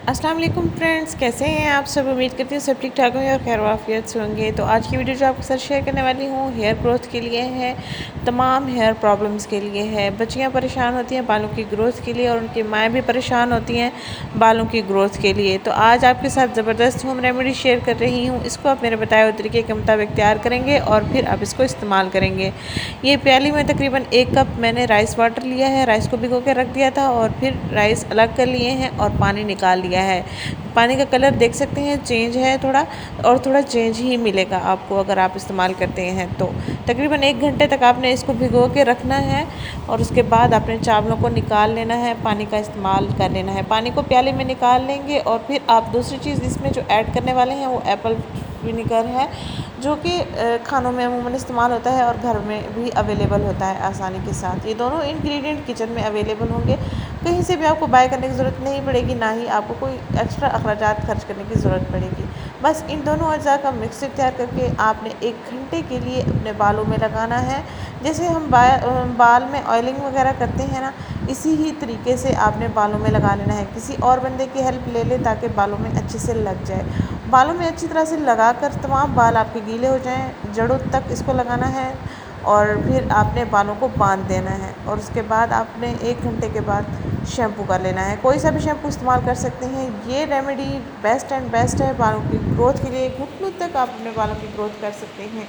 अस्सलाम वालेकुम फ्रेंड्स, कैसे हैं आप सब। उम्मीद करती हूँ सब ठीक ठाक होंगे और खैर वाफियत से होंगे। तो आज की वीडियो जो आपके साथ शेयर करने वाली हूँ हेयर ग्रोथ के लिए है, तमाम हेयर प्रॉब्लम्स के लिए है। बच्चियाँ परेशान होती हैं बालों की ग्रोथ के लिए और उनकी माएँ भी परेशान होती हैं बालों की ग्रोथ के लिए। तो आज आपके साथ ज़बरदस्त होम रेमेडी शेयर कर रही हूँ। इसको आप मेरे बताए हुए तरीके के मुताबिक तैयार करेंगे और फिर आप इसको इस्तेमाल करेंगे। ये प्याली में तकरीबन 1 कप मैंने राइस वाटर लिया है। राइस को भिगो के रख दिया था और फिर राइस अलग कर लिए हैं और पानी निकाल लिया है। पानी का कलर देख सकते हैं चेंज है थोड़ा, और थोड़ा चेंज ही मिलेगा आपको अगर आप इस्तेमाल करते हैं तो। तकरीबन 1 घंटे तक आपने इसको भिगो के रखना है और उसके बाद अपने चावलों को निकाल लेना है, पानी का इस्तेमाल कर लेना है। पानी को प्याले में निकाल लेंगे और फिर आप दूसरी चीज़ इसमें जो ऐड करने वाले हैं वो एप्पल विनेगर है, जो कि खानों में अमूमन इस्तेमाल होता है और घर में भी अवेलेबल होता है आसानी के साथ। ये दोनों इंग्रेडिएंट किचन में अवेलेबल होंगे, कहीं से भी आपको बाय करने की ज़रूरत नहीं पड़ेगी, ना ही आपको कोई एक्स्ट्रा अखराजात खर्च करने की ज़रूरत पड़ेगी। बस इन दोनों अज्जा का मिक्सचर तैयार करके आपने 1 घंटे के लिए अपने बालों में लगाना है। जैसे हम बाल में ऑयलिंग वगैरह करते हैं ना, इसी ही तरीके से आपने बालों में लगा लेना है। किसी और बंदे की हेल्प ले लें ताकि बालों में अच्छे से लग जाए। बालों में अच्छी तरह से लगाकर तमाम बाल आपके गीले हो जाएं, जड़ों तक इसको लगाना है और फिर आपने बालों को बांध देना है। और उसके बाद आपने 1 घंटे के बाद शैम्पू कर लेना है। कोई सा भी शैम्पू इस्तेमाल कर सकते हैं। ये रेमेडी बेस्ट है बालों की ग्रोथ के लिए। घुटनों तक आप अपने बालों की ग्रोथ कर सकते हैं।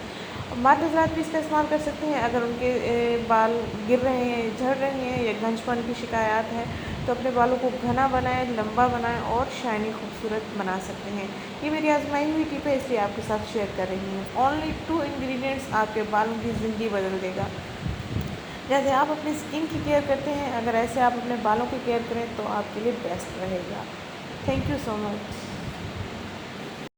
मर्द हज़रात भी इसका इस्तेमाल कर सकते हैं अगर उनके बाल गिर रहे हैं, झड़ रहे हैं या गंजपन की शिकायत है, तो अपने बालों को घना बनाएं, लंबा बनाएं और शाइनी खूबसूरत बना सकते हैं। ये मेरी आजमाई हुई टिप है, इसलिए आपके साथ शेयर कर रही हूँ। ओनली 2 इंग्रेडिएंट्स आपके बालों की ज़िंदगी बदल देगा। जैसे आप अपनी स्किन की केयर करते हैं, अगर ऐसे आप अपने बालों की केयर करें तो आपके लिए बेस्ट रहेगा। Thank you so much.